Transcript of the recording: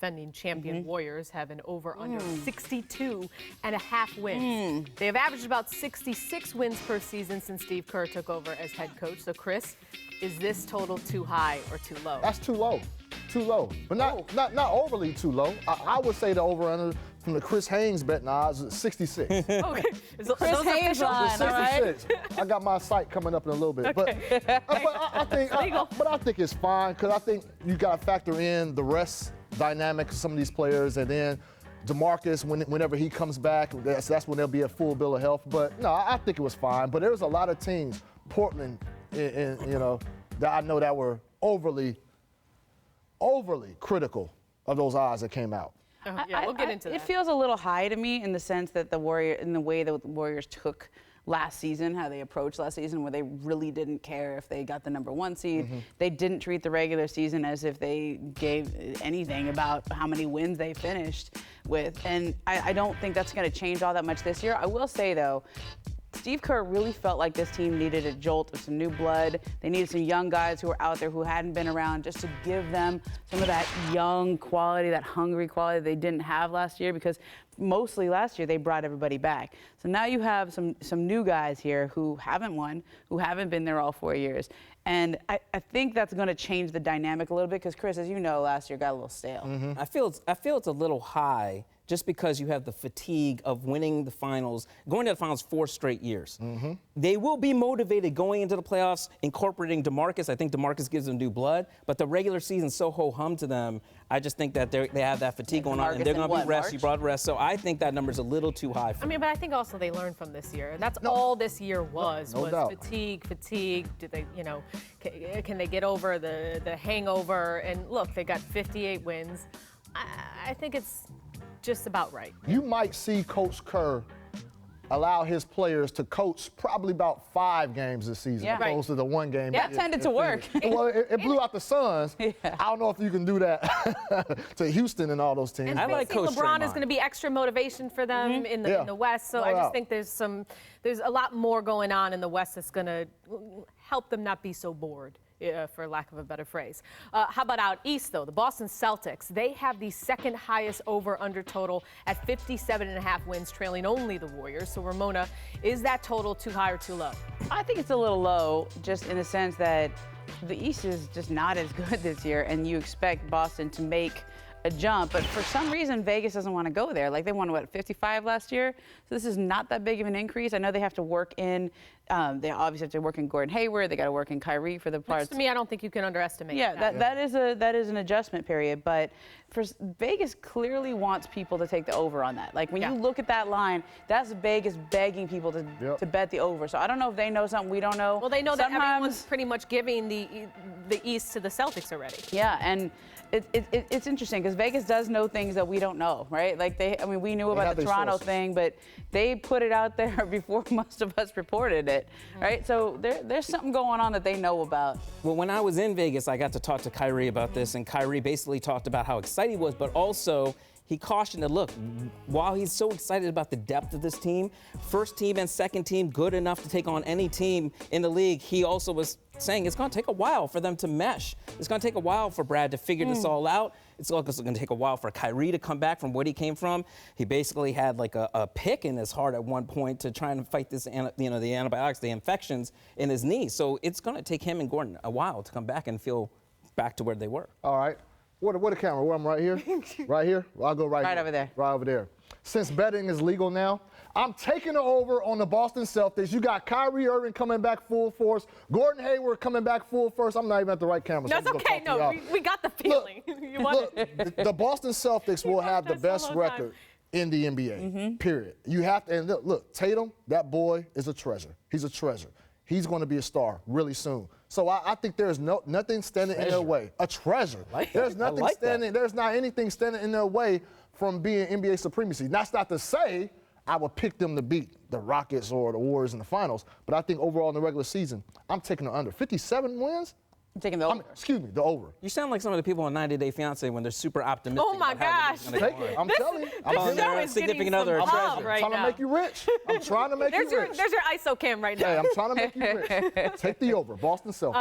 defending champion Warriors have an over-under 62.5 wins. They have averaged about 66 wins per season since Steve Kerr took over as head coach. So, Chris, is this total too high or too low? That's too low. Too low. But not overly too low. I would say the over-under from the Chris Haynes betting odds is 66. Okay. Chris Haynes line, all right? 66. I got my site coming up in a little bit. Okay. But I think it's fine because I think you got to factor in the rest dynamic of some of these players, and then DeMarcus, whenever he comes back, that's when they'll be at full bill of health. But no, I think it was fine. But there was a lot of teams, Portland, that I know that were overly critical of those odds that came out. Yeah, we'll get into that. It feels a little high to me in the sense that the way the Warriors took last season, how they approached last season, where they really didn't care if they got the number 1 seed. They didn't treat the regular season as if they gave anything about how many wins they finished with. And I don't think that's going to change all that much this year. I will say, though, Steve Kerr really felt like this team needed a jolt of some new blood. They needed some young guys who were out there who hadn't been around, just to give them some of that young quality, that hungry quality they didn't have last year, because mostly last year they brought everybody back. So now you have some new guys here who haven't won, who haven't been there all 4 years. And I think that's going to change the dynamic a little bit because, Chris, as you know, last year got a little stale. I feel it's a little high just because you have the fatigue of winning the finals, going to the finals 4 straight years. They will be motivated going into the playoffs, incorporating DeMarcus. I think DeMarcus gives them new blood, but the regular season's so ho-hum to them. I just think that they have that fatigue going on, and they're going to be rest. You brought rest, so I think that number's a little too high for me. But I think also they learned from this year. That's all this year was doubt. fatigue. Did they, can they get over the hangover? And look, they got 58 wins. I think it's just about right. You might see Coach Kerr allow his players to coach probably about 5 games this season, opposed to the 1 game. That tended to work. Well, it blew out the Suns. I don't know if you can do that to Houston and all those teams. And I like Coach LeBron Draymond. is going to be extra motivation for them in the West. So I just think there's a lot more going on in the West that's going to help them not be so bored. For lack of a better phrase. How about out east, though? The Boston Celtics, they have the second highest over-under total at 57.5 wins, trailing only the Warriors. So, Ramona, is that total too high or too low? I think it's a little low, just in the sense that the East is just not as good this year, and you expect Boston to make a jump, but for some reason Vegas doesn't want to go there. Like, they won 55 last year, so this is not that big of an increase. I know they have to work in, they obviously have to work in Gordon Hayward. They got to work in Kyrie for the parts. Which, to me, I don't think you can underestimate. Yeah, that is an adjustment period, but Vegas clearly wants people to take the over on that. Like, when you look at that line, that's Vegas begging people to bet the over. So I don't know if they know something we don't know. Well, they know that everyone's pretty much giving the East to the Celtics already. Yeah, and it's interesting because Vegas does know things that we don't know, right? Like, we knew about the Toronto thing, but they put it out there before most of us reported it, right? So there's something going on that they know about. Well, when I was in Vegas, I got to talk to Kyrie about this, and Kyrie basically talked about how excited he was, but also he cautioned that, look, while he's so excited about the depth of this team, first team and second team good enough to take on any team in the league, he also was saying it's going to take a while for them to mesh. It's going to take a while for Brad to figure this all out. It's also going to take a while for Kyrie to come back from what he came from. He basically had like a pick in his heart at one point to try and fight this, the antibiotics, the infections in his knee. So it's going to take him and Gordon a while to come back and feel back to where they were. All right. What a camera? Where I'm right here? Right here? Well, I'll go right here. Over there. Right over there. Since betting is legal now, I'm taking it over on the Boston Celtics. You got Kyrie Irving coming back full force. Gordon Hayward coming back full force. I'm not even at the right camera. That's okay. No, we got the feeling. The Boston Celtics will have the best record in the NBA, period. You have to, and look, Tatum, that boy is a treasure. He's a treasure. He's going to be a star really soon. So I think there's nothing standing in their way. A treasure. There's nothing standing. There's not anything standing in their way from being NBA supremacy. That's not to say I would pick them to beat the Rockets or the Warriors in the finals, but I think overall in the regular season, I'm taking the under. 57 wins? I'm taking the over. The over. You sound like some of the people on 90 Day Fiancé when they're super optimistic. Oh my gosh. I'm telling you. I'm their significant other or treasure. Right I'm trying to make you rich. I'm trying to make you rich. There's your ISO cam right now. Hey, I'm trying to make you rich. Take the over. Boston Celtics.